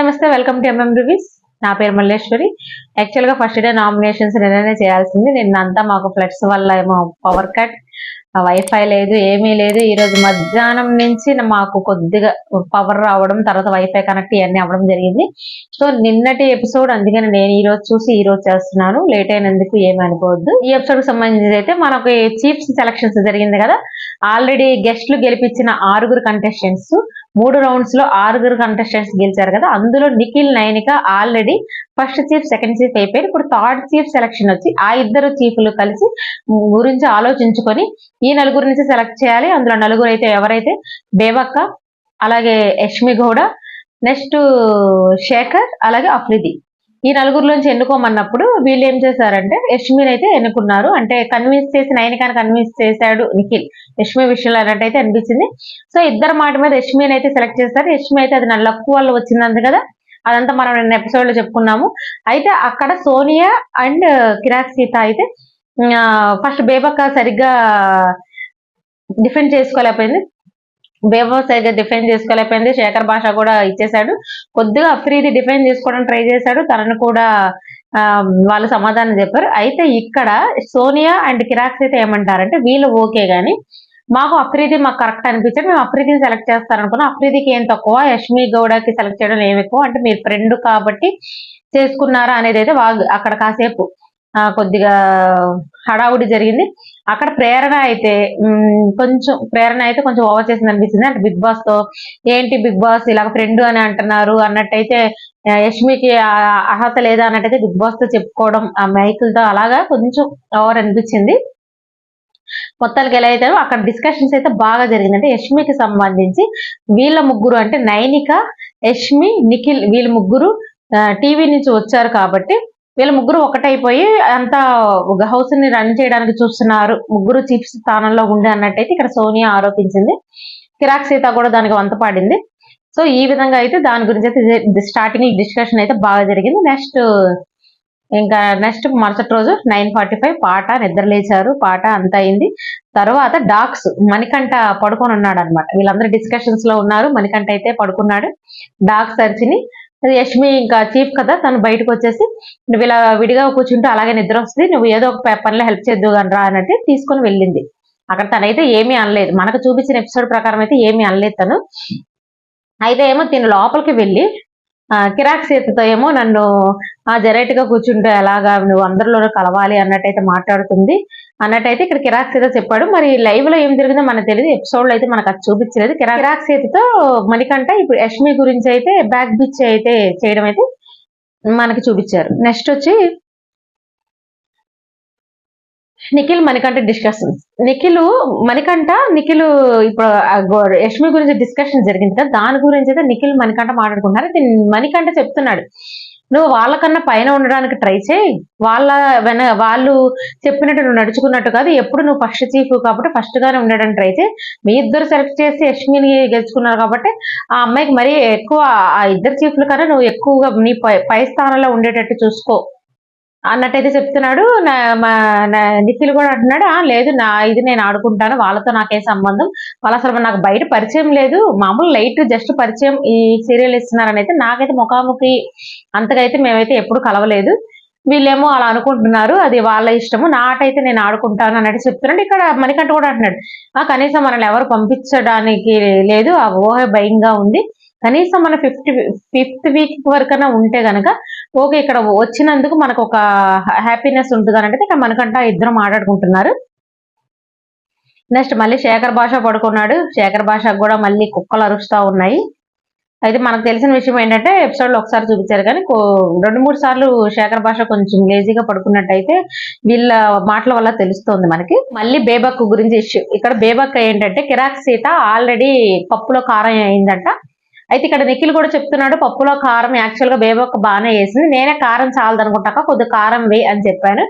నమస్తే, welcome to MM reviews. నా పేరు మల్లేశ్వరి. యాక్చువల్ గా ఫస్ట్ డే నామినేషన్స్ నేనే చేయాల్సింది. నిన్నంతా మాకు ఫ్లడ్స్ వల్ల ఏమో పవర్ కట్, వైఫై లేదు, ఏమీ లేదు. ఈ రోజు మధ్యాహ్నం నుంచి మాకు కొద్దిగా పవర్ రావడం, తర్వాత వైఫై కనెక్ట్ ఇవన్నీ అవ్వడం జరిగింది. సో నిన్నటి ఎపిసోడ్ అందుకని నేను ఈ రోజు చూసి ఈ రోజు చేస్తున్నాను. లేట్ అయినందుకు ఏమి అనుకోవద్దు. ఈ ఎపిసోడ్ కి సంబంధించి అయితే మనకు చీఫ్స్ సెలక్షన్స్ జరిగింది కదా. ఆల్రెడీ గెస్ట్లు గెలిపించిన 6 కంటెస్టెంట్స్ 3 రౌండ్స్ లో 6 కంటెస్టెంట్స్ గెలిచారు కదా. అందులో Nikhil, Nainika already first chief, second chief అయిపోయారు. ఇప్పుడు థర్డ్ చీఫ్ సెలక్షన్ వచ్చి ఆ ఇద్దరు చీఫ్లు కలిసి గురించి ఆలోచించుకొని ఈ నలుగురు నుంచి సెలెక్ట్ చేయాలి. అందులో నలుగురు అయితే ఎవరైతే బేబక్క, అలాగే యష్మి గౌడ, నెక్స్ట్ శేఖర్, అలాగే అఫ్రిది. ఈ నలుగురులోంచి ఎన్నుకోమన్నప్పుడు వీళ్ళు ఏం చేశారంటే యష్మిని అయితే ఎన్నుకున్నారు. అంటే కన్విన్స్ చేసి నైనికాని కన్విన్స్ చేశాడు నిఖిల్ యష్మి విషయంలో అన్నట్టయితే అనిపించింది. సో ఇద్దరు మాట మీద యష్మిని అయితే సెలెక్ట్ చేస్తారు. యష్మి అయితే అది నా లక్ వల్ల వచ్చిందంది కదా, అదంతా మనం నిన్న ఎపిసోడ్ లో చెప్పుకున్నాము. అయితే అక్కడ సోనియా అండ్ కిరాక్ సీత అయితే ఫస్ట్ బేబక్క సరిగ్గా డిఫెండ్ చేసుకోలేకపోయింది. సరిగ్గా డిఫెండ్ చేసుకోలేకపోయింది. శేఖర్ భాష కూడా ఇచ్చేశాడు. కొద్దిగా అఫ్రీది డిఫెండ్ చేసుకోవడానికి ట్రై చేశాడు. తనను కూడా వాళ్ళు సమాధానం చెప్పారు. అయితే ఇక్కడ సోనియా అండ్ కిరాక్స్ అయితే ఏమంటారంటే వీళ్ళు ఓకే గాని మాకు అఫ్రీది మాకు కరెక్ట్ అనిపించాడు, మేము అఫ్రీదిని సెలెక్ట్ చేస్తారనుకున్నాం. అఫ్రీదికి ఏం తక్కువ, యష్మి గౌడకి సెలెక్ట్ చేయడం ఏమి ఎక్కువ, అంటే మీరు ఫ్రెండ్ కాబట్టి చేసుకున్నారా అనేది అయితే అక్కడ కాసేపు కొద్దిగా హడావుడి జరిగింది. అక్కడ ప్రేరణ అయితే కొంచెం ఓవర్ చేసింది అనిపించింది. అంటే బిగ్ బాస్ తో ఏంటి బిగ్ బాస్ ఇలా ఫ్రెండ్ అని అంటున్నారు అన్నట్టయితే, యష్మికి అర్హత లేదా అన్నట్టయితే బిగ్ బాస్ తో చెప్పుకోవడం ఆ మైకులతో అలాగా కొంచెం ఓవర్ అనిపించింది. మొత్తానికి ఎలా అయితే అక్కడ డిస్కషన్స్ అయితే బాగా జరిగింది. అంటే యష్మికి సంబంధించి వీళ్ళ ముగ్గురు అంటే నైనిక, యష్మి, నిఖిల్ వీళ్ళ ముగ్గురు టీవీ నుంచి వచ్చారు కాబట్టి వీళ్ళ ముగ్గురు ఒకటైపోయి అంతా హౌస్ ని రన్ చేయడానికి చూస్తున్నారు, ముగ్గురు చీఫ్ స్థానంలో ఉండే అన్నట్టయితే ఇక్కడ సోనియా ఆరోపించింది. కిరాక్ సీత కూడా దానికి వంత పాడింది. సో ఈ విధంగా అయితే దాని గురించి అయితే స్టార్టింగ్ డిస్కషన్ అయితే బాగా జరిగింది. నెక్స్ట్ మరుసటి రోజు 9:45 పాట నిద్రలేచారు, పాట అంతా అయింది. తర్వాత డాక్స్ మణికంఠ పడుకొని ఉన్నాడు అనమాట. వీళ్ళందరూ డిస్కషన్స్ లో ఉన్నారు. మణికంఠ అయితే పడుకున్నాడు. డాక్స్ అరిచిని యష్మి ఇంకా చీఫ్ కదా, తను బయటకు వచ్చేసి నువ్వు ఇలా విడిగా కూర్చుంటూ అలాగే నిద్ర వస్తుంది, నువ్వు ఏదో ఒక పనిలో హెల్ప్ చేద్దు అని రా అన్నట్టు తీసుకొని వెళ్ళింది. అక్కడ తనైతే ఏమీ అనలేదు. మనకు చూపించిన ఎపిసోడ్ ప్రకారం అయితే ఏమీ అనలేదు తను. అయితే ఏమో తిను లోపలికి వెళ్ళి కిరాక్ సీతతో ఏమో నన్ను జరైట్ గా కూర్చుంటే ఎలాగా, నువ్వు అందరిలోనూ కలవాలి అన్నట్టయితే మాట్లాడుతుంది అన్నట్టయితే ఇక్కడ కిరాక్ సీత చెప్పాడు. మరి లైవ్ లో ఏం జరిగిందో మనకు తెలియదు, ఎపిసోడ్ లో అయితే మనకు అది చూపించలేదు. కిరాక్ సీతతో మణికంఠ ఇప్పుడు యష్మి గురించి అయితే బ్యాక్ బిచ్ అయితే చేయడం అయితే మనకి చూపించారు. నెక్స్ట్ వచ్చి నిఖిల్ మణికంఠ డిస్కషన్స్. నిఖిల్ ఇప్పుడు యష్మి గురించి డిస్కషన్ జరిగింది కదా, దాని గురించి అయితే నిఖిల్ మణికంఠ మాట్లాడుకుంటున్నారు. మణికంఠ చెప్తున్నాడు, నువ్వు వాళ్ళకన్నా పైన ఉండడానికి ట్రై చేయి, వాళ్ళు చెప్పినట్టు నువ్వు నడుచుకున్నట్టు కాదు, ఎప్పుడు నువ్వు ఫస్ట్ చీఫ్ కాబట్టి ఫస్ట్ గానే ఉండడానికి ట్రై చేయి. మీ ఇద్దరు సెలెక్ట్ చేసి యష్మిని గెలుచుకున్నారు కాబట్టి ఆ అమ్మాయికి మరీ ఎక్కువ, ఆ ఇద్దరు చీఫ్ల కన్నా నువ్వు ఎక్కువగా నీ పై స్థానంలో ఉండేటట్టు చూసుకో అన్నట్టయితే చెప్తున్నాడు. నిఖిల్ కూడా అంటున్నాడు, లేదు ఇది నేను ఆడుకుంటాను, వాళ్ళతో నాకే సంబంధం, వాళ్ళు అసలు నాకు బయట పరిచయం లేదు, మామూలు లైట్ జస్ట్ పరిచయం ఈ సీరియల్ ఇస్తున్నారని అయితే నాకైతే ముఖాముఖి అంతకైతే మేమైతే ఎప్పుడు కలవలేదు, వీళ్ళేమో అలా అనుకుంటున్నారు, అది వాళ్ళ ఇష్టము, నా ఆట అయితే నేను ఆడుకుంటాను అన్నట్టు చెప్తున్నాడు. ఇక్కడ మణికంఠ కూడా అంటున్నాడు, కనీసం మనల్ని ఎవరు పంపించడానికి లేదు, ఆ ఊహ భయంగా ఉంది, కనీసం మన ఫిఫ్త్ వీక్ వరకైనా ఉంటే గనక ఓకే, ఇక్కడ వచ్చినందుకు మనకు ఒక హ్యాపీనెస్ ఉంటుంది అని అంటే ఇక్కడ మనకంట ఇద్దరు మాట్లాడుకుంటున్నారు. నెక్స్ట్ మళ్ళీ శేఖర్ భాష పడుకున్నాడు. శేఖర్ భాషకు కూడా మళ్ళీ కుక్కలు అరుస్తూ ఉన్నాయి. అయితే మనకు తెలిసిన విషయం ఏంటంటే ఎపిసోడ్ లో ఒకసారి చూపించారు కానీ 2-3 సార్లు శేఖర్ భాష కొంచెం లేజీగా పడుకున్నట్టయితే వీళ్ళ మాటల వల్ల తెలుస్తోంది మనకి. మళ్ళీ బేబక్ గురించి ఇష్యూ. ఇక్కడ బేబక్ ఏంటంటే కిరాక్ సీత ఆల్రెడీ పప్పులో కారం అయిందంట. అయితే ఇక్కడ నిఖిల్ కూడా చెప్తున్నాడు, పప్పులో కారం యాక్చువల్ గా బేబక్క బాగానే వేసింది, నేనే కారం చాలదనుకుంటాక కొద్దిగా కారం వేయి అని చెప్పాను.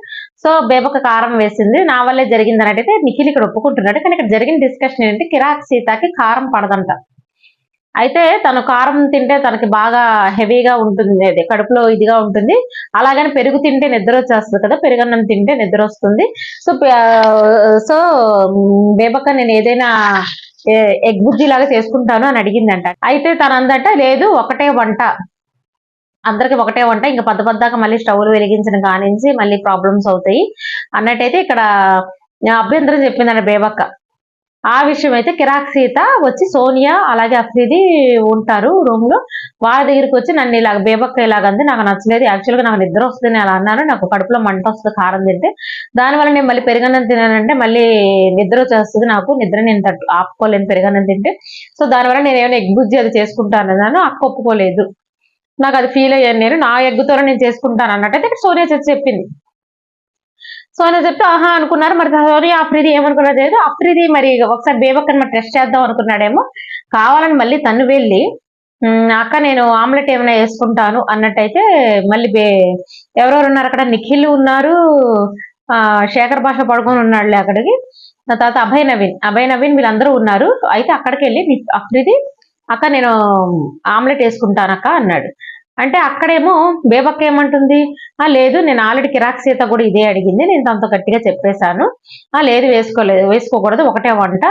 సో బేబక్క కారం వేసింది, నా వల్లే జరిగింది అన్నట్టయితే నిఖిల్ ఇక్కడ ఒప్పుకుంటున్నాడు. కానీ ఇక్కడ జరిగిన డిస్కషన్ ఏంటంటే కిరాక్ సీతకి కారం పడదంట. అయితే తను కారం తింటే తనకి బాగా హెవీగా ఉంటుంది, అది కడుపులో ఇదిగా ఉంటుంది, అలాగని పెరుగు తింటే నిద్ర వచ్చేస్తుంది కదా, పెరుగన్నం తింటే నిద్ర వస్తుంది. సో బేబక్క నేను ఏదైనా ఎగ్ బుజ్జి లాగా చేసుకుంటాను అని అడిగిందంట. అయితే తను అందట లేదు ఒకటే వంట, అందరికి ఒకటే వంట, ఇంకా పద్దాక మళ్ళీ స్టవ్లు వెలిగించిన కానించి మళ్ళీ ప్రాబ్లమ్స్ అవుతాయి అన్నట్టయితే ఇక్కడ అభ్యంతరం చెప్పిందండి బేబక్క. ఆ విషయం అయితే కిరాక్ సీత వచ్చి సోనియా అలాగే అఫ్రీది ఉంటారు రూమ్ లో, వాళ్ళ దగ్గరికి వచ్చి నన్ను ఇలాగ బేబక్క ఇలాగంది, నాకు నచ్చలేదు, యాక్చువల్గా నాకు నిద్ర వస్తుంది అలా అన్నాను, నాకు కడుపులో మంట వస్తుంది కారం తింటే, దానివల్ల నేను మళ్ళీ పెరుగన్నం తినానంటే మళ్ళీ నిద్ర వచ్చేస్తుంది, నాకు నిద్ర నేను ఆపుకోలేను పెరుగన్నం తింటే, సో దానివల్ల నేను ఏమైనా ఎగ్ బుజ్జి అది చేసుకుంటాను అన్నాను. అక్క ఒప్పుకోలేదు, నాకు అది ఫీల్ అయ్యాను, నేను నా ఎగ్గుతో నేను చేసుకుంటాను అన్నట్టయితే ఇక్కడ సోనియా చెప్పింది. సోనియా చెప్తే ఆహా అనుకున్నారు. మరి సోనియా అఫ్రీది ఏమనుకున్నది లేదు, అఫ్రీది మరి ఒకసారి బేబక్కని మరి టెస్ట్ చేద్దాం అనుకున్నాడేమో, కావాలని మళ్ళీ తను వెళ్ళి అక్క నేను ఆమ్లెట్ ఏమైనా వేసుకుంటాను అన్నట్టయితే మళ్ళీ ఎవరెవరు ఉన్నారు అక్కడ, నిఖిల్ ఉన్నారు, శేఖర్ భాష పడుకొని ఉన్నాడులే అక్కడికి, తర్వాత అభయ్ నవీన్ వీళ్ళందరూ ఉన్నారు. అయితే అక్కడికి వెళ్ళి అఫ్రీది అక్క నేను ఆమ్లెట్ వేసుకుంటానక్క అన్నాడు. అంటే అక్కడేమో బేబక్క ఏమంటుంది, లేదు నేను ఆల్రెడీ కిరాక్ సీత కూడా ఇదే అడిగింది, నేను తనతో గట్టిగా చెప్పేశాను, లేదు వేసుకోకూడదు ఒకటే వంట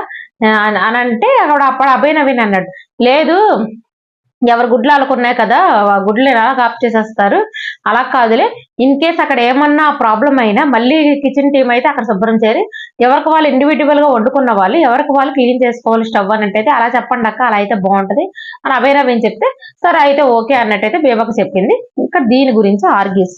అని అంటే అప్పుడు అభయ్ నవీన్ అన్నాడు, లేదు ఎవరు గుడ్లు వాళ్ళకున్నాయి కదా, గుడ్లు ఎలా కాప్ చేసేస్తారు, అలా కాదులే, ఇన్ కేస్ అక్కడ ఏమన్నా ప్రాబ్లం అయినా మళ్ళీ కిచెన్ టీం అయితే అక్కడ శుభ్రం చేరి ఎవరికి వాళ్ళు ఇండివిజువల్ గా వండుకున్న వాళ్ళు ఎవరికి వాళ్ళు క్లీన్ చేసుకోవాలి స్టవ్ అన్నట్టయితే అలా చెప్పండి అక్క, అలా అయితే బాగుంటది అని అభయ్ నవీన్ చెప్తే సరే అయితే ఓకే అన్నట్టయితే బేబక్క చెప్పింది. ఇక్కడ దీని గురించి ఆర్గ్యూస్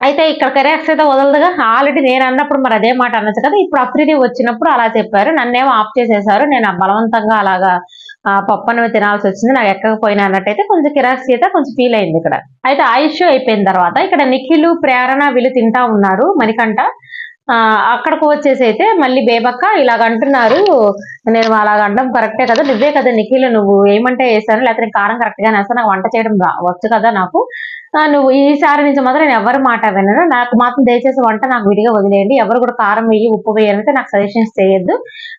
అయితే ఇక్కడ కిరాక్ సీత వదలదుగా, ఆల్రెడీ నేను అన్నప్పుడు మరి అదే మాట అనొచ్చు కదా, ఇప్పుడు అఫ్రీది వచ్చినప్పుడు అలా చెప్పారు, నన్నేమో ఆఫ్ చేసేసారు, నేను బలవంతంగా అలాగా పప్పను తినాల్సి వచ్చింది, నాకు ఎక్కకపోయినా అన్నట్టయితే కొంచెం కిరాక్ సీత కొంచెం ఫీల్ అయింది ఇక్కడ. అయితే ఆ ఇష్యూ అయిపోయిన తర్వాత ఇక్కడ నిఖిల్ ప్రేరణ వీళ్ళు తింటా ఉన్నారు మణికంఠ, అక్కడికి వచ్చేసి అయితే మళ్ళీ బేబక్క ఇలాగ అంటున్నారు, నేను అలాగ అనడం కరెక్టే కదా, నువ్వే కదా నిఖిల్ నువ్వు ఏమంటే వేసాను, లేకపోతే కారం కరెక్ట్ గానే వేస్తాను, నాకు వంట చేయడం వచ్చు కదా నాకు, నువ్వు ఈసారి నుంచి మాత్రం నేను ఎవరి మాట వినను, నాకు మాత్రం దయచేసి వంట నాకు విడిగా వదిలేయండి, ఎవరు కూడా కారం వేయి ఉప్పు వేయాలంటే నాకు సజెషన్స్ చేయొద్దు,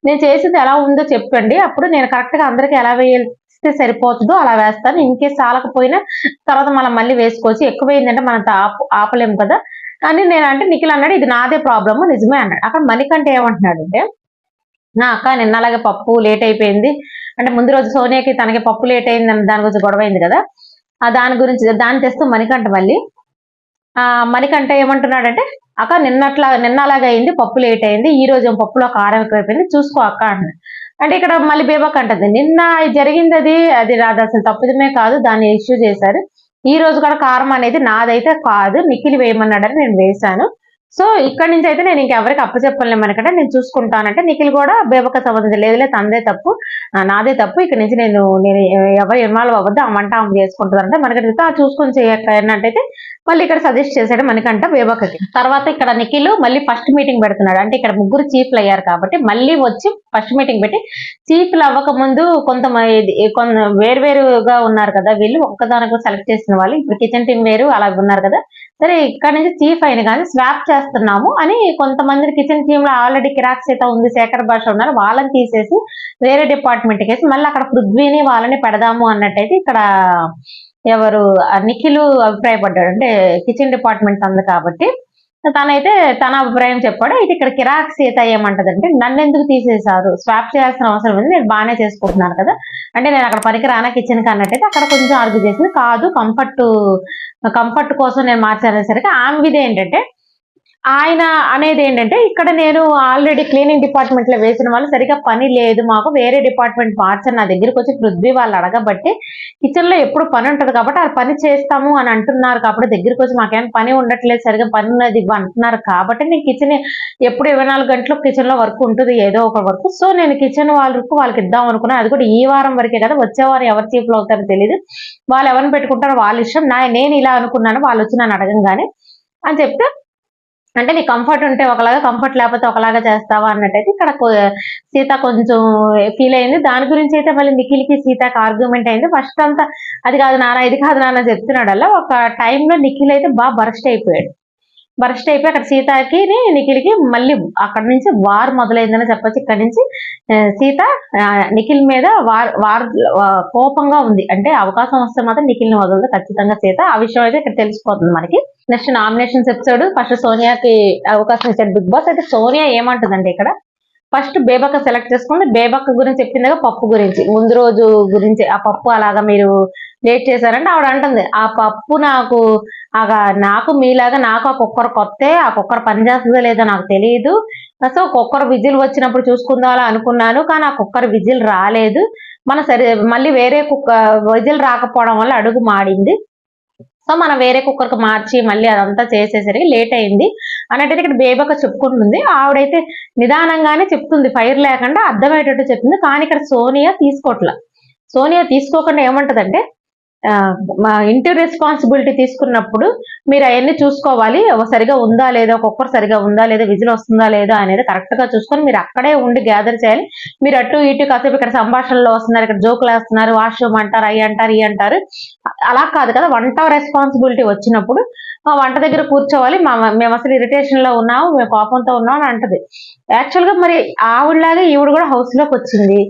నేను చేసింది ఎలా ఉందో చెప్పండి, అప్పుడు నేను కరెక్ట్ గా అందరికి ఎలా వేస్తే సరిపోతుందో అలా వేస్తాను, ఇన్ కేసు చాలకపోయినా తర్వాత మనం మళ్ళీ వేసుకోవచ్చు, ఎక్కువైందంటే మనం ఆపలేము కదా అని నేను అంటే నిఖిల్ అన్నాడు ఇది నాదే ప్రాబ్లమ్ నిజమే అన్నాడు. అక్కడ మణికంఠ ఏమంటున్నాడంటే, నా అక్క నిన్న అలాగే పప్పు లేట్ అయిపోయింది అంటే ముందు రోజు సోనియాకి తనకి పప్పు లేట్ అయింది అని దాని గురించి గొడవ అయింది కదా, దాన్ని తెస్తూ మణికంఠ మళ్ళీ మణికంఠ ఏమంటున్నాడంటే అక్క నిన్న అలాగే అయింది, పప్పు లేట్ అయింది, ఈ రోజు పప్పులో కారం ఎక్కువైపోయింది చూసుకో అక్క అంటున్నాడు. అంటే ఇక్కడ మళ్ళీ బేబక్ అంటది నిన్న జరిగింది అది రాదు అసలు తప్పుదమే కాదు, దాన్ని ఇష్యూ చేశారు, ఈ రోజు కూడా కారం అనేది నాదైతే కాదు నిఖిల్ వేయమన్నాడని నేను వేశాను, సో ఇక్కడ నుంచి అయితే నేను ఇంకెవరికి అప్పచెప్పలేము మనకంటే నేను చూసుకుంటానంటే నిఖిల్ కూడా బేబక్క సంబంధించి లేదులే తందే తప్పు నాదే తప్పు ఇక్కడ నుంచి నేను ఎవరు ఇన్వాల్వ్ అవ్వద్దు ఆ వంట ఆమె చేసుకుంటుందంటే మనకంటే చూసుకొని చేయక్క అన్నట్టయితే మళ్ళీ ఇక్కడ సజెస్ట్ చేశాడు మనకంట బేబక్కకి. తర్వాత ఇక్కడ నిఖిల్ మళ్ళీ ఫస్ట్ మీటింగ్ పెడుతున్నాడు, అంటే ఇక్కడ ముగ్గురు చీఫ్లు అయ్యారు కాబట్టి మళ్ళీ వచ్చి ఫస్ట్ మీటింగ్ పెట్టి చీఫ్లు అవ్వక ముందు వేరువేరుగా ఉన్నారు కదా వీళ్ళు, ఒక్కదానికి సెలెక్ట్ చేసిన వాళ్ళు ఇప్పుడు కిచెన్ టీం వేరు అలా ఉన్నారు కదా, సరే ఇక్కడ నుంచి చీఫ్ అయిన కానీ స్వాప్ చేస్తున్నాము అని కొంతమంది కిచెన్ టీమ్ లో ఆల్రెడీ కిరాక్ సీత ఉంది శేఖర్ భాష ఉన్నారు వాళ్ళని తీసేసి వేరే డిపార్ట్మెంట్ కేసి మళ్ళీ అక్కడ పృథ్వీని వాళ్ళని పెడదాము అన్నట్టయితే ఇక్కడ ఎవరు నిఖిల్ అభిప్రాయపడ్డాడు, అంటే కిచెన్ డిపార్ట్మెంట్ ఉంది కాబట్టి తనైతే తన అభిప్రాయం చెప్పాడు. అయితే ఇక్కడ కిరాక్ సీత ఏమంటదంటే నన్ను ఎందుకు తీసేశారు, స్వాప్ చేయాల్సిన అవసరం ఉంది, నేను బాగానే చేసుకుంటున్నాను కదా, అంటే నేను అక్కడ పనికి రానా కిచెన్ కి అన్నట్టయితే అక్కడ కొంచెం ఆర్గ్యూ చేసింది, కాదు కంఫర్ట్ కోసం నేను మార్చానేసరికి ఆమె విధి ఏంటంటే ఆయన అనేది ఏంటంటే ఇక్కడ నేను ఆల్రెడీ క్లీనింగ్ డిపార్ట్మెంట్ లో వేసిన వాళ్ళు సరిగా పని లేదు మాకు వేరే డిపార్ట్మెంట్ మార్చని నా దగ్గరికి వచ్చి పృథ్వీ వాళ్ళు అడగబట్టి కిచెన్ లో ఎప్పుడు పని ఉంటది కాబట్టి ఆ పని చేస్తాము అని అంటున్నారు కాబట్టి దగ్గరికి వచ్చి మాకేమైనా పని ఉండట్లేదు సరిగా పని ఉన్నది అంటున్నారు కాబట్టి నేను కిచెన్ ఎప్పుడు 24 గంటలు కిచెన్ లో వర్క్ ఉంటుంది ఏదో ఒక వర్క్, సో నేను కిచెన్ వాళ్ళకి ఇద్దాం అనుకున్నాను, అది కూడా ఈ వారం వరకే కదా, వచ్చే వారం ఎవరు చీఫ్ లో అవుతారో తెలియదు, వాళ్ళు ఎవరిని పెట్టుకుంటారో వాళ్ళ ఇష్టం, నేను ఇలా అనుకున్నాను వాళ్ళు వచ్చి నన్ను అడగంగానే అని చెప్తే అంటే నీ కంఫర్ట్ ఉంటే ఒకలాగా కంఫర్ట్ లేకపోతే ఒకలాగా చేస్తావా అన్నట్టయితే ఇక్కడ సీత కొంచెం ఫీల్ అయింది, దాని గురించి అయితే మళ్ళీ నిఖిల్కి సీతకి ఆర్గ్యుమెంట్ అయింది. ఫస్ట్ అంతా అది కాదు నాన్న ఇది కాదు నాన్న చెప్తున్నాడల్లా ఒక టైంలో నిఖిల్ అయితే బాగా బరస్ట్ అయిపోయి అక్కడ సీతకి నిఖిల్కి మళ్ళీ అక్కడ నుంచి వార్ మొదలైందని చెప్పొచ్చు. ఇక్కడ నుంచి సీత నిఖిల్ మీద వార్ కోపంగా ఉంది, అంటే అవకాశం వస్తే మాత్రం నిఖిల్ని వదలదు ఖచ్చితంగా సీత, ఆ విషయం అయితే ఇక్కడ తెలిసిపోతుంది మనకి. నెక్స్ట్ నామినేషన్స్ ఎపిసోడ్ ఫస్ట్ సోనియాకి అవకాశం ఇచ్చాడు బిగ్ బాస్. అయితే సోనియా ఏమంటుందంటే ఇక్కడ ఫస్ట్ బేబక్క సెలెక్ట్ చేసుకుంది, బేబక్క గురించి చెప్పిందిగా పప్పు గురించి ముందు రోజు గురించి ఆ పప్పు అలాగా మీరు లేట్ చేశారంటే ఆవిడ అంటుంది ఆ పప్పు నాకు మీలాగా నాకు ఆ కుక్కర్ కొత్తే, ఆ కుక్కర్ పనిచేస్తుందో లేదో నాకు తెలియదు. సో కుక్కర్ విజిల్ వచ్చినప్పుడు చూసుకుందాం అనుకున్నాను, కానీ ఆ కుక్కర్ విజిల్ రాలేదు. సరే మళ్ళీ వేరే విజిల్ రాకపోవడం వల్ల అడుగు మాడింది. సో మనం వేరే కుక్కర్కి మార్చి మళ్ళీ అదంతా చేసేసరికి లేట్ అయింది అన్నట్టయితే ఇక్కడ బేబక్క చెప్పుకుంటుంది. ఆవిడైతే నిదానంగానే చెప్తుంది, ఫైర్ లేకుండా అర్థమయ్యేటట్టు చెప్తుంది. కానీ ఇక్కడ సోనియా తీసుకోకుండా ఏమంటదంటే మా ఇంటి రెస్పాన్సిబిలిటీ తీసుకున్నప్పుడు మీరు అవన్నీ చూసుకోవాలి, సరిగా ఉందా లేదా, కుక్కర్ సరిగా ఉందా లేదా, విజిల్ వస్తుందా లేదా అనేది కరెక్ట్ గా చూసుకొని మీరు అక్కడే ఉండి గ్యాదర్ చేయాలి. మీరు అటు ఇటు కాసేపు ఇక్కడ సంభాషణలో వస్తున్నారు, ఇక్కడ జోకులు వేస్తున్నారు, వాష్రూమ్ అంటారు, అవి అంటారు, ఇవి అంటారు, అలా కాదు కదా. వంట రెస్పాన్సిబిలిటీ వచ్చినప్పుడు వంట దగ్గర కూర్చోవాలి. మేము అసలు ఇరిటేషన్ లో ఉన్నాము, మేము కోపంతో ఉన్నాం అని అంటది. యాక్చువల్ గా మరి ఆవిడలాగా ఈవిడ కూడా హౌస్ లోకి వచ్చింది.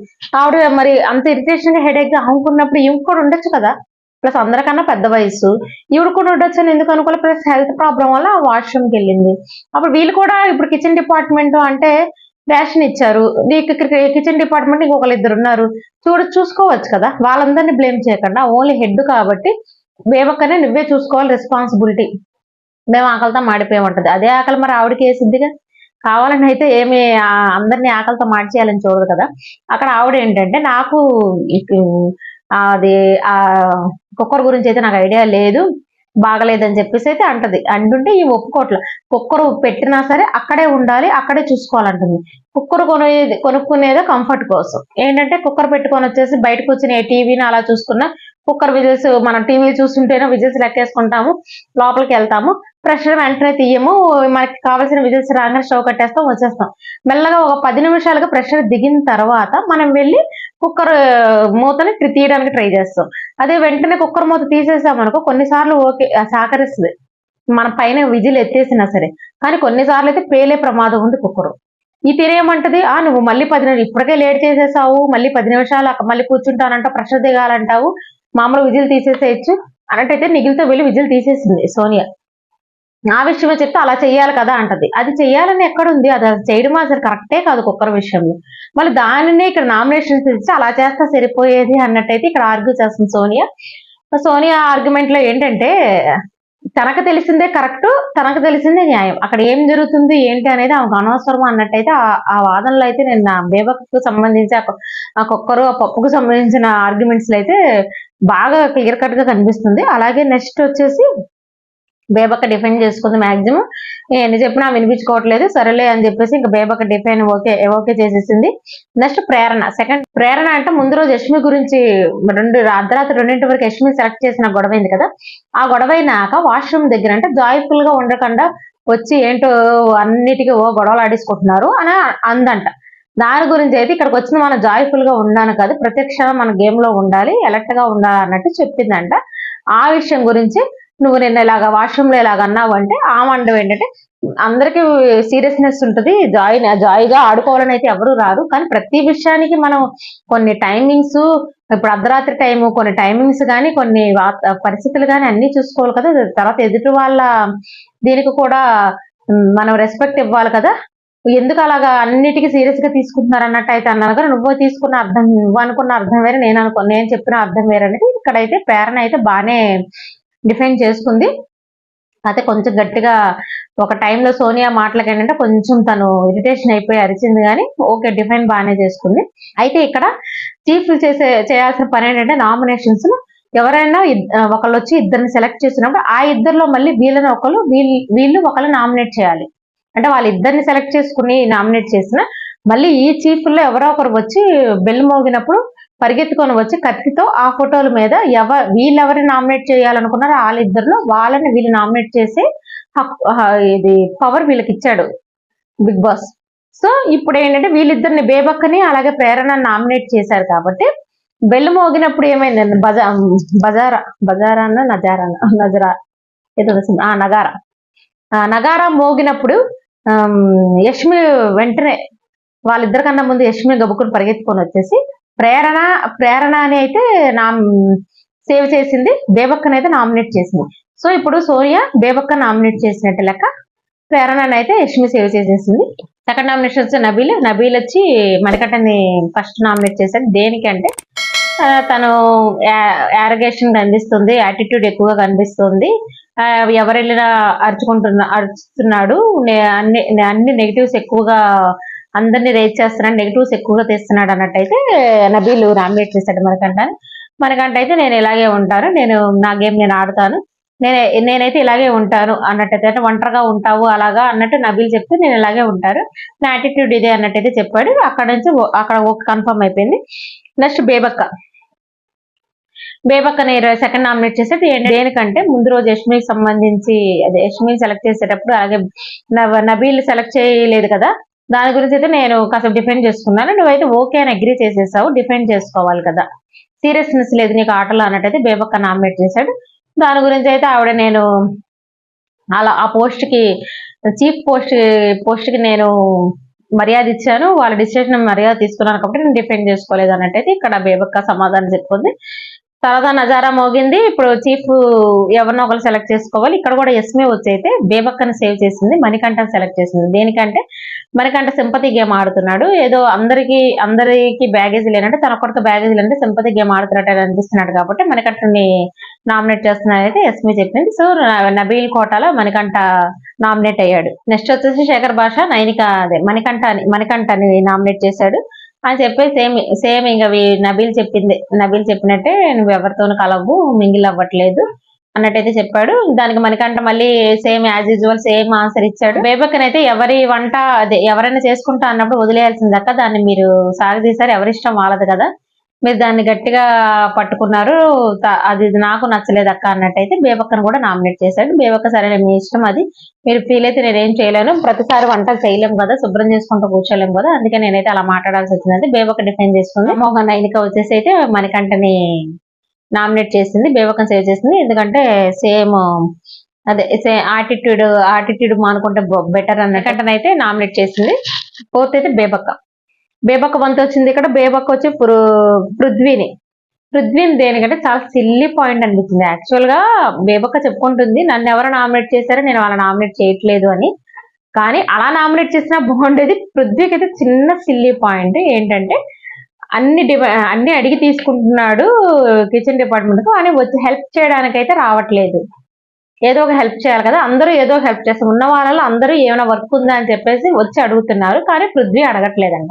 ఆవిడ మరి అంత ఇరిటేషన్ గా హెడేక్ గా అమ్ముకున్నప్పుడు ఈవిడ కూడా ఉండొచ్చు కదా. ప్లస్ అందరికన్నా పెద్ద వయసు, ఈవిడ కూడా ఉండొచ్చు అని ఎందుకు అనుకోవాలి. ప్లస్ హెల్త్ ప్రాబ్లం వల్ల వాష్రూమ్కి వెళ్ళింది. అప్పుడు వీళ్ళు కూడా ఇప్పుడు కిచెన్ డిపార్ట్మెంట్ అంటే రేషన్ ఇచ్చారు, కిచెన్ డిపార్ట్మెంట్ ఇంకొకరు ఇద్దరు ఉన్నారు, చూసుకోవచ్చు కదా. వాళ్ళందరినీ బ్లేమ్ చేయకుండా ఓన్లీ హెడ్ కాబట్టి బేబక్కనే నువ్వే చూసుకోవాలి రెస్పాన్సిబిలిటీ, మేము ఆకలితో మాడిపోయామంటది. అదే ఆకలి మరి ఆవిడకి వేసిద్దిగా. కావాలని అయితే ఏమి అందరినీ ఆకలితో మాడిచేయాలని చూడదు కదా. అక్కడ ఆవిడ ఏంటంటే నాకు అది ఆ కుక్కర్ గురించి అయితే నాకు ఐడియా లేదు, బాగలేదని చెప్పేసి అయితే అంటది. అంటుంటే ఈ ఒప్పుకోట్ల కుక్కర్ పెట్టినా సరే అక్కడే ఉండాలి, అక్కడే చూసుకోవాలంటుంది. కుక్కర్ కొనుక్కునేదో కంఫర్ట్ కోసం ఏంటంటే కుక్కర్ పెట్టుకొని వచ్చేసి బయటకు వచ్చిన టీవీని అలా చూసుకున్నా, కుక్కర్ విజిల్స్ మనం టీవీ చూస్తుంటేనే విజిల్స్ లెక్కేసుకుంటాము, లోపలికి వెళ్తాము, ప్రెషర్ వెంటనే తీయము, మనకి కావాల్సిన విజిల్స్ రాగానే స్టవ్ కట్టేస్తాం, వచ్చేస్తాం. మెల్లగా ఒక 10 నిమిషాలుగా ప్రెషర్ దిగిన తర్వాత మనం వెళ్ళి కుక్కర్ మూతని తీయడానికి ట్రై చేస్తాం. అదే వెంటనే కుక్కర్ మూత తీసేసామనుకో కొన్నిసార్లు ఓకే సహకరిస్తుంది, మన పైన విజిల్ ఎత్తేసినా సరే. కానీ కొన్నిసార్లు అయితే పేలే ప్రమాదం ఉంది కుక్కరు. ఈ తినేయమంటది, నువ్వు మళ్ళీ 10 నిమిషాలు ఇప్పటికే లేట్ చేసేసావు, మళ్ళీ 10 నిమిషాలు మళ్ళీ కూర్చుంటానంటావు, ప్రెషర్ దిగాలంటావు, మామూలు విజిల్ తీసేసేయచ్చు అన్నట్టయితే నిగిలితో వెళ్ళి విజిల్ తీసేసింది సోనియా. ఆ విషయమే చెప్తే అలా చెయ్యాలి కదా అంటది. అది చెయ్యాలని ఎక్కడుంది, అది చేయడం అసలు కరెక్టే కాదు కుక్కర్ విషయంలో. మళ్ళీ దానినే ఇక్కడ నామినేషన్స్ ఇచ్చి అలా చేస్తా సరిపోయేది అన్నట్టయితే ఇక్కడ ఆర్గ్యూ చేస్తుంది సోనియా. సోనియా ఆర్గ్యుమెంట్ లో ఏంటంటే తనకు తెలిసిందే కరెక్ట్, తనకు తెలిసిందే న్యాయం, అక్కడ ఏం జరుగుతుంది ఏంటి అనేది ఆమెకు అనవసరం అన్నట్టయితే ఆ వాదనలో అయితే నేను నా బేబకు సంబంధించి ఆ కుక్కరు ఆ పప్పుకు సంబంధించిన ఆర్గ్యుమెంట్స్ లో అయితే బాగా క్లియర్ కట్ గా కనిపిస్తుంది. అలాగే నెక్స్ట్ వచ్చేసి బేబక్క డిఫెండ్ చేసుకుంది మాక్సిమం, ఎన్ని చెప్పినా వినిపించుకోవట్లేదు, సరేలే అని చెప్పేసి ఇంకా బేబక్క డిఫెండ్ ఓకే చేసేసింది. నెక్స్ట్ సెకండ్ ప్రేరణ అంటే ముందు రోజు యష్మి గురించి అర్ధరాత్రి 2 వరకు యష్మి సెలెక్ట్ చేసిన గొడవైంది కదా. ఆ గొడవైనాక వాష్రూమ్ దగ్గర అంటే జాయ్ఫుల్ గా ఉండకుండా వచ్చి ఏంటో అన్నిటికీ గొడవలు ఆడేసుకుంటున్నారు అని అందంట. దాని గురించి అయితే ఇక్కడికి వచ్చిన మనం జాయ్ఫుల్ గా ఉండాలి కాదు, ప్రతి క్షణం మన గేమ్ లో ఉండాలి, అలర్ట్ గా ఉండాలి అన్నట్టు చెప్పిందంట. ఆ విషయం గురించి నువ్వు నిన్న ఇలాగా వాష్రూమ్ లో ఇలాగ అన్నావు అంటే ఆమండం ఏంటంటే అందరికి సీరియస్నెస్ ఉంటుంది, జాయిగా ఆడుకోవాలని అయితే ఎవరు రాదు, కానీ ప్రతి విషయానికి మనం కొన్ని టైమింగ్స్, ఇప్పుడు అర్ధరాత్రి టైము కొన్ని టైమింగ్స్ కానీ కొన్ని పరిస్థితులు కానీ అన్ని చూసుకోవాలి కదా. తర్వాత ఎదుటి వాళ్ళ దీనికి కూడా మనం రెస్పెక్ట్ ఇవ్వాలి కదా. ఎందుకు అలాగా అన్నిటికీ సీరియస్ గా తీసుకుంటున్నారు అన్నట్టు అయితే అన్నారు కదా. నువ్వు అనుకున్న అర్థం వేరే, నేను చెప్పిన అర్థం వేరే అనేది ఇక్కడైతే ప్రేరణ అయితే బాగానే డిఫెండ్ చేసుకుంది. అయితే కొంచెం గట్టిగా ఒక టైంలో సోనియా మాటలకి ఏంటంటే కొంచెం తను ఇరిటేషన్ అయిపోయి అరిచింది, కానీ ఓకే డిఫెండ్ బాగానే చేసుకుంది. అయితే ఇక్కడ చీఫ్ చేయాల్సిన పని ఏంటంటే నామినేషన్స్ ఎవరైనా ఒకళ్ళు వచ్చి ఇద్దరిని సెలెక్ట్ చేసినప్పుడు ఆ ఇద్దరిలో మళ్ళీ వీళ్ళు ఒకళ్ళు నామినేట్ చేయాలి. అంటే వాళ్ళిద్దరిని సెలెక్ట్ చేసుకుని నామినేట్ చేసిన మళ్ళీ ఈ చీఫ్ లో ఎవరో ఒకరు వచ్చి బెల్ మోగినప్పుడు పరిగెత్తుకొని వచ్చి కత్తితో ఆ ఫోటోల మీద వీళ్ళెవరిని నామినేట్ చేయాలనుకున్నారో వాళ్ళని వీళ్ళు నామినేట్ చేసి ఇది పవర్ వీళ్ళకి ఇచ్చాడు బిగ్ బాస్. సో ఇప్పుడు ఏంటంటే వీళ్ళిద్దరిని బేబక్కని అలాగే ప్రేరణ నామినేట్ చేశారు కాబట్టి బెల్ మోగినప్పుడు ఏమైందండి, బజారా నగారా మోగినప్పుడు యష్మి వెంటనే వాళ్ళిద్దరికన్నా ముందు యష్మి గబుకుని పరిగెత్తుకొని వచ్చేసి ప్రేరణ అని అయితే సేవ్ చేసింది, బేబక్కని అయితే నామినేట్ చేసింది. సో ఇప్పుడు సోనియా బేబక్క నామినేట్ చేసినట్టు లెక్క, ప్రేరణని అయితే యష్మి సేవ్ చేసేసింది. సెకండ్ నామినేషన్ వచ్చి నబీల్ వచ్చి మణికంఠని ఫస్ట్ నామినేట్ చేశాడు. దేనికి అంటే తను యారగేషన్ కనిపిస్తుంది, యాటిట్యూడ్ ఎక్కువగా కనిపిస్తుంది. ఎవరు వెళ్ళినా అరుచుతున్నాడు, అన్ని అన్ని నెగిటివ్స్ ఎక్కువగా అందరినీ రేట్ చేస్తున్నాడు, నెగిటివ్స్ ఎక్కువగా తీస్తున్నాడు అన్నట్టయితే నబీల్ నామినేట్ చేశాడు మనకంట అయితే నేను ఇలాగే ఉంటాను, నా గేమ్ నేను ఆడతాను, నేనైతే ఇలాగే ఉంటాను అన్నట్టయితే, అంటే ఒంటరిగా ఉంటావు అలాగా అన్నట్టు నబీల్ చెప్తే నేను ఇలాగే ఉంటాను, నా యాటిట్యూడ్ ఇదే అన్నట్టయితే చెప్పాడు. అక్కడ కన్ఫర్మ్ అయిపోయింది. నెక్స్ట్ బేబక్కని సెకండ్ నామినేట్ చేసేది దేనికంటే ముందు రోజు యష్మికి సంబంధించి అదే యష్మిని సెలెక్ట్ చేసేటప్పుడు అలాగే నబీల్ సెలెక్ట్ చేయలేదు కదా, దాని గురించి అయితే నేను కాస్త డిఫెండ్ చేసుకున్నాను, నువ్వైతే ఓకే అని అగ్రీ చేసేసావు, డిఫెండ్ చేసుకోవాలి కదా, సీరియస్నెస్ లేదు నీకు ఆటలో అన్నట్టయితే బేబక్క నామినేట్ చేశాడు. దాని గురించి అయితే ఆవిడ నేను అలా ఆ చీఫ్ పోస్ట్ కి నేను మర్యాద ఇచ్చాను, వాళ్ళ డిసిషన్ మర్యాద తీసుకున్నాను కాబట్టి నేను డిఫెండ్ చేసుకోలేదు అన్నట్టయితే ఇక్కడ బేబక్క సమాధానం చెప్పుకుంది. తర్వాత నజారా మోగింది. ఇప్పుడు చీఫ్ ఎవరినో ఒకరు సెలెక్ట్ చేసుకోవాలి. ఇక్కడ కూడా యస్మి వచ్చి అయితే బేబక్కని సేవ్ చేసింది, మణికంఠని సెలెక్ట్ చేసింది. దేనికంటే మణికంఠ సింపతి గేమ్ ఆడుతున్నాడు, ఏదో అందరికి బ్యాగేజ్ లేనంటే తన కొడుకు బ్యాగేజ్ లేనంటే సింపతి గేమ్ ఆడుతున్నట్టు అనిపిస్తున్నాడు కాబట్టి మణికంఠని నామినేట్ చేస్తున్నారైతే యస్మి చెప్పింది. సో నబీల్ కోటాలో మణికంఠ నామినేట్ అయ్యాడు. నెక్స్ట్ వచ్చేసి శేఖర్ భాష అదే మణికంఠని నామినేట్ చేశాడు అని చెప్పి సేమ్ ఇంకా నబీల్ చెప్పినట్టే నువ్వు ఎవరితోనూ కలవు, మింగిల్ అవ్వట్లేదు అన్నట్టయితే చెప్పాడు. దానికి మణికంఠ మళ్ళీ same as usual same answer ఇచ్చాడు. బేబక్కనైతే ఎవరి వంట అదే ఎవరైనా చేసుకుంటా అన్నప్పుడు వదిలేయాల్సింది అక్క, దాన్ని మీరు సాగదీశారు, ఎవరిష్టం వాళ్ళది కదా, మీరు దాన్ని గట్టిగా పట్టుకున్నారు, అది నాకు నచ్చలేదు అక్క అన్నట్టయితే బేబక్కను కూడా నామినేట్ చేశాడు. బేబక్క సరే మీ ఇష్టం, అది మీరు ఫీల్ అయితే నేనేం చేయలేను, ప్రతిసారి వంటలు చేయలేము కదా, శుభ్రం చేసుకుంటూ కూర్చోలేము కదా, అందుకే నేనైతే అలా మాట్లాడాల్సి వచ్చిందంటే బేబక్క డిఫెండ్ చేసుకుంది. మోహన్ నైనిక వచ్చేసి అయితే మణికంఠని నామినేట్ చేసింది, బేబక్కని సేవ్ చేసింది. ఎందుకంటే సేమ్ అదే ఆటిట్యూడ్ మానుకుంటే బెటర్ అన్నకంటనైతే నామినేట్ చేసింది. ఫోర్త్ అయితే బేబక్క వంతు వచ్చింది. ఇక్కడ బేబక్క వచ్చి పృథ్వీని దేనికంటే చాలా సిల్లీ పాయింట్ అనిపించింది. యాక్చువల్ గా బేబక్క చెప్పుకుంటుంది నన్ను ఎవరు నామినేట్ చేశారో నేను వాళ్ళ నామినేట్ చేయట్లేదు అని, కానీ అలా నామినేట్ చేసినా బాగుండేది. పృథ్వీకి అయితే చిన్న సిల్లీ పాయింట్ ఏంటంటే అన్ని అడిగి తీసుకుంటున్నాడు కిచెన్ డిపార్ట్మెంట్ కు, అని వచ్చి హెల్ప్ చేయడానికి అయితే రావట్లేదు. ఏదో ఒక హెల్ప్ చేయాలి కదా, అందరూ ఏదో హెల్ప్ చేస్తారు, ఉన్న వాళ్ళలో అందరూ ఏమైనా వర్క్ ఉందా అని చెప్పేసి వచ్చి అడుగుతున్నారు, కానీ పృథ్వీ అడగట్లేదంట.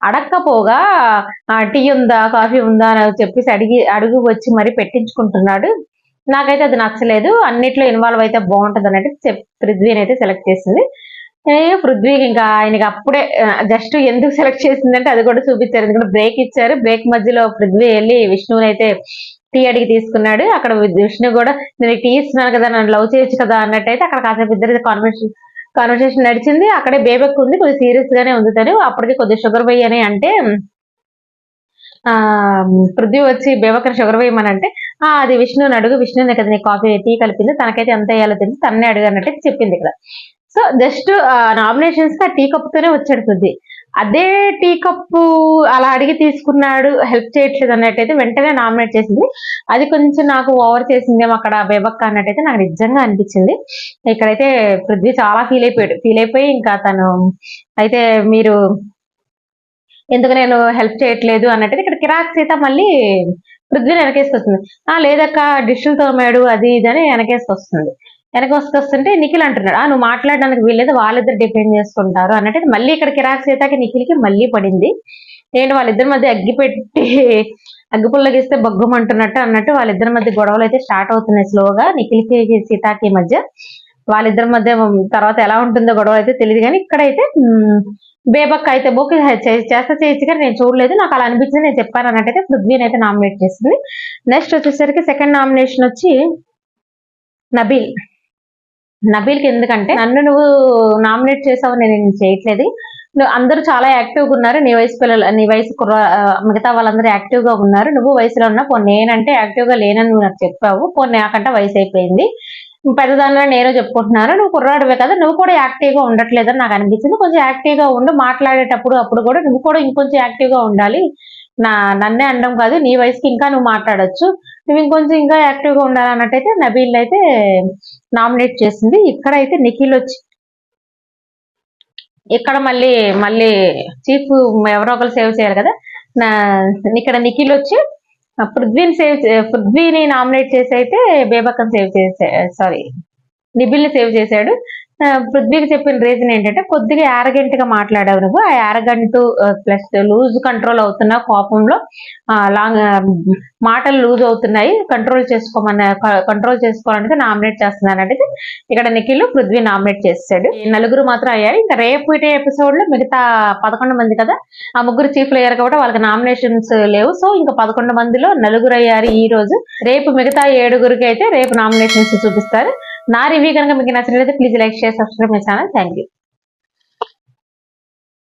అడగకపోగా టీ ఉందా కాఫీ ఉందా అని చెప్పేసి అడుగు వచ్చి మరి పెట్టించుకుంటున్నాడు. నాకైతే అది నచ్చలేదు, అన్నిట్లో ఇన్వాల్వ్ అయితే బాగుంటుంది అన్నట్టు పృథ్వీని అయితే సెలెక్ట్ చేసింది. పృథ్వీకి ఇంకా ఆయనకి అప్పుడే జస్ట్ ఎందుకు సెలెక్ట్ చేసిందంటే అది కూడా చూపించారు. ఎందుకంటే బ్రేక్ ఇచ్చారు, బ్రేక్ మధ్యలో పృథ్వీ వెళ్ళి విష్ణుని అయితే టీ అడిగి తీసుకున్నాడు. అక్కడ విష్ణు కూడా నేను టీ ఇస్తున్నాను కదా, నన్ను లవ్ చేయొచ్చు కదా అన్నట్టయితే అక్కడ కాసేపు ఇద్దరు కాన్వర్సేషన్ నడిచింది. అక్కడే బేబక్ ఉంది, కొద్దిగా సీరియస్ గానే ఉంది తను. అప్పటికి కొద్దిగా షుగర్ వేయని అంటే పృథ్వీ వచ్చి బేబక్కని షుగర్ వేయమని అంటే అది విష్ణుని అడుగు, విష్ణుని కదా నీ కాఫీ టీ కలిపింది, తనకైతే ఎంత వేయాలో తెలిసి తన్నే అడుగు అన్నట్టు చెప్పింది ఇక్కడ. సో జస్ట్ నామినేషన్స్ కి టీ కప్పుతోనే వచ్చాడు పృథ్వీ. అదే టీ కప్పు అలా అడిగి తీసుకున్నాడు, హెల్ప్ చేయట్లేదు అన్నట్టయితే వెంటనే నామినేట్ చేసింది. అది కొంచెం నాకు ఓవర్ చేసిందేమో అక్కడ బేబక్క అన్నట్టయితే నాకు నిజంగా అనిపించింది. ఇక్కడైతే పృథ్వీ చాలా ఫీల్ అయిపోయి ఇంకా తను అయితే మీరు ఎందుకు నేను హెల్ప్ చేయట్లేదు అన్నట్టు ఇక్కడ కిరాక్ సీత మళ్ళీ పృథ్వీని వెనకేసుకొస్తుంది. లేదక్క డిష్లు తోమాడు అది ఇది అని వెనకేసుకొస్తుంది. వెనకొస్తుంటే నిఖిల్ అంటున్నాడు నువ్వు మాట్లాడడానికి వీల్లేదు, వాళ్ళిద్దరు డిఫెండ్ చేసుకుంటారు అన్నట్టు మళ్ళీ ఇక్కడ కిరాక్ సీతకి నిఖిల్కి మళ్ళీ పడింది. నేను వాళ్ళిద్దరి మధ్య అగ్గిపుల్లగిస్తే బగ్గుమంటున్నట్టు అన్నట్టు వాళ్ళిద్దరి మధ్య గొడవలు అయితే స్టార్ట్ అవుతున్నాయి స్లోగా, నిఖిల్కి సీతాకి మధ్య. వాళ్ళిద్దరి మధ్య తర్వాత ఎలా ఉంటుందో గొడవ అయితే తెలియదు, కానీ ఇక్కడైతే బేబక్క అయితే ఓకే చేస్తా చేయొచ్చు కానీ నేను చూడలేదు, నాకు అలా అనిపించింది, నేను చెప్పాను అన్నట్టయితే పృథ్వీని అయితే నామినేట్ చేసింది. నెక్స్ట్ వచ్చేసరికి సెకండ్ నామినేషన్ వచ్చి నబీల్కి. ఎందుకంటే నన్ను నువ్వు నామినేట్ చేసావు, నేను చేయట్లేదు, నువ్వు అందరూ చాలా యాక్టివ్గా ఉన్నారు, నీ వయసు మిగతా వాళ్ళందరూ యాక్టివ్ గా ఉన్నారు, నువ్వు వయసులో ఉన్నా నేనంటే యాక్టివ్ గా లేనని నువ్వు నాకు చెప్పావు, నాకంటే వయసు అయిపోయింది, పెద్దదానిలో నేను చెప్పుకుంటున్నాను, నువ్వు కుర్రాడివే కదా, నువ్వు కూడా యాక్టివ్ గా ఉండట్లేదని నాకు అనిపించింది. కొంచెం యాక్టివ్ గా ఉండు, మాట్లాడేటప్పుడు అప్పుడు కూడా నువ్వు కూడా ఇంకొంచెం యాక్టివ్ గా ఉండాలి, నన్నే అనడం కాదు, నీ వయసుకి ఇంకా నువ్వు మాట్లాడొచ్చు, నువ్వు ఇంకొంచెం ఇంకా యాక్టివ్ గా ఉండాలి అన్నట్టయితే నబీల్ అయితే నామినేట్ చేసింది. ఇక్కడైతే నిఖిల్ వచ్చి ఇక్కడ మళ్ళీ చీఫ్ ఎవరో ఒకరు సేవ్ చేయాలి కదా, ఇక్కడ నిఖిల్ వచ్చి పృథ్వీని నామినేట్ చేసి అయితే బేబక్కని సేవ్ చేసే, సారీ, నిబిల్ని సేవ్ చేశాడు. పృథ్వీకి చెప్పిన రీజన్ ఏంటంటే, కొద్దిగా యారగెంట్ గా మాట్లాడావు నువ్వు, ఆ యారగెంట్ ప్లస్ లూజ్ కంట్రోల్ అవుతున్నా కోపంలో, లాంగ్ మాటలు లూజ్ అవుతున్నాయి, కంట్రోల్ చేసుకోవడానికి నామినేట్ చేస్తున్నాను అంటే ఇక్కడ నిఖిల్ పృథ్వీ నామినేట్ చేసాడు. నలుగురు మాత్రం అయ్యారు. ఇంకా రేపు ఇటే ఎపిసోడ్ లో మిగతా 11 మంది కదా, ఆ ముగ్గురు చీఫ్ అయ్యారు కాబట్టి వాళ్ళకి నామినేషన్స్ లేవు. సో ఇంకా 11 మందిలో నలుగురు అయ్యారు ఈ రోజు. రేపు మిగతా 7గురికి అయితే రేపు నామినేషన్స్ చూపిస్తారు. నా రివ్యూ కనుక మీకు నచ్చినట్లయితే please like, share, subscribe my channel. Thank you.